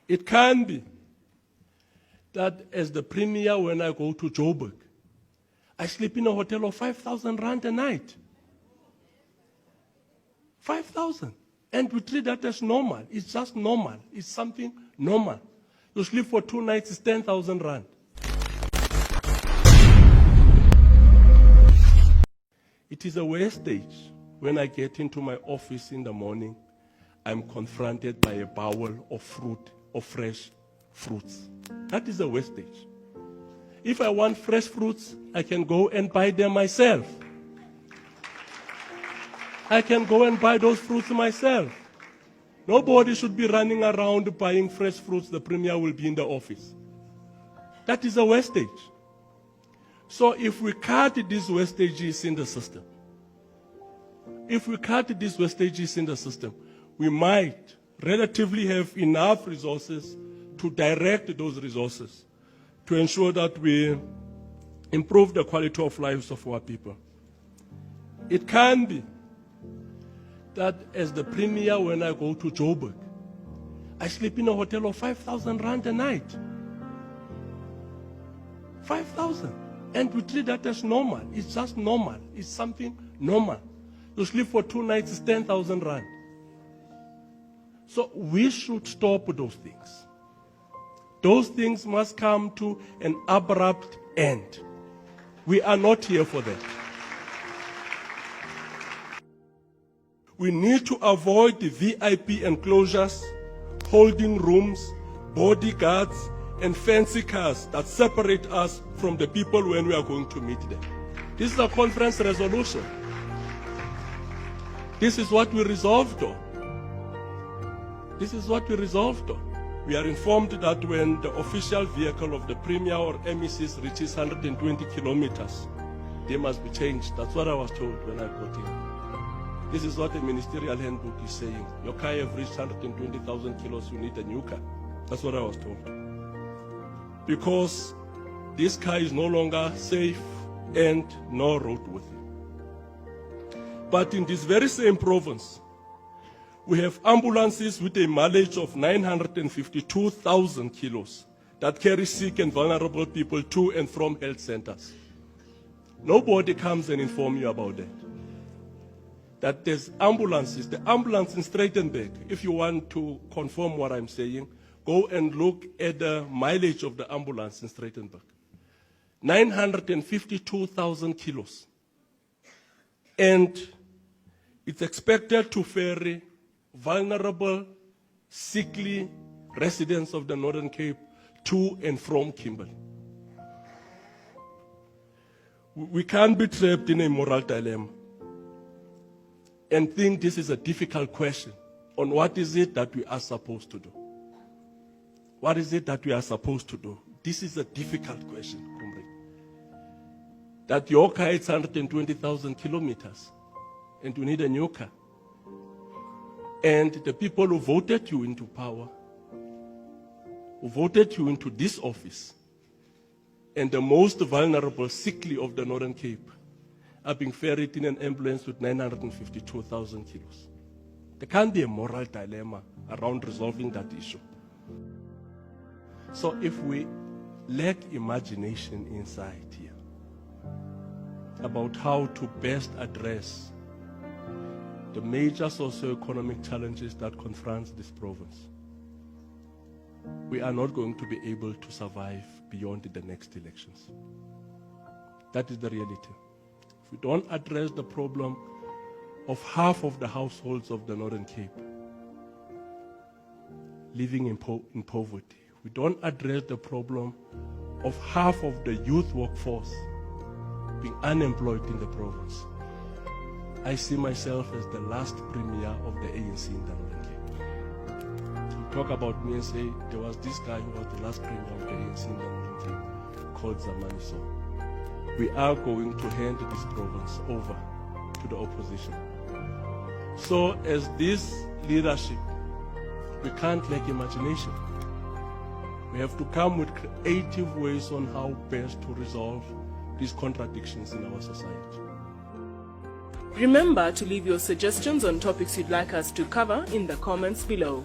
It can be that as the premier, when I go to Joburg, I sleep in a hotel of 5,000 rand a night. 5,000. And we treat that as normal. It's just normal. It's something normal. You sleep for 2 nights, it's 10,000 rand. It is a wastage when I get into my office in the morning, I'm confronted by a bowl of fruit, of fresh fruits. That is a wastage. If I want fresh fruits, I can go and buy them myself. I can go and buy those fruits myself. Nobody should be running around buying fresh fruits. The premier will be in the office. That is a wastage. So if we cut these wastages in the system, we might relatively have enough resources to direct those resources to ensure that we improve the quality of lives of our people. It can be that as the premier, when I go to Joburg, I sleep in a hotel of 5,000 rand a night. 5,000. And we treat that as normal. It's just normal. It's something normal. You sleep for 2 nights, it's 10,000 rand. So we should stop those things. Those things must come to an abrupt end. We are not here for that. We need to avoid the VIP enclosures, holding rooms, bodyguards, and fancy cars that separate us from the people when we are going to meet them. This is a conference resolution. This is what we resolved on. We are informed that when the official vehicle of the premier or MECs reaches 120 kilometers, they must be changed. That's what I was told when I got in. This is what the ministerial handbook is saying. Your car have reached 120,000 kilos, you need a new car. That's what I was told. Because this car is no longer safe and no roadworthy. But in this very same province, we have ambulances with a mileage of 952,000 kilos that carry sick and vulnerable people to and from health centers. Nobody comes and informs you about that. That there's ambulances, the ambulance in Straitenberg, if you want to confirm what I'm saying, go and look at the mileage of the ambulance in Straitenberg. 952,000 kilos. And it's expected to ferry vulnerable, sickly residents of the Northern Cape to and from Kimberley. We can't be trapped in a moral dilemma and think this is a difficult question on what is it that we are supposed to do. What is it that we are supposed to do? This is a difficult question, comrade. That your car is 120,000 kilometers and you need a new car. And the people who voted you into power, who voted you into this office, and the most vulnerable, sickly of the Northern Cape, are being ferried in an ambulance with 952,000 kilos. There can't be a moral dilemma around resolving that issue. So if we lack imagination inside here about how to best address the major socio-economic challenges that confront this province, we are not going to be able to survive beyond the next elections. That is the reality. If we don't address the problem of half of the households of the Northern Cape living in poverty, we don't address the problem of half of the youth workforce being unemployed in the province, I see myself as the last premier of the ANC in the Northern Cape. To talk about me and say, there was this guy who was the last premier of the ANC in the Northern Cape, called Zamani Saul. We are going to hand this province over to the opposition. So as this leadership, we can't lack imagination. We have to come with creative ways on how best to resolve these contradictions in our society. Remember to leave your suggestions on topics you'd like us to cover in the comments below.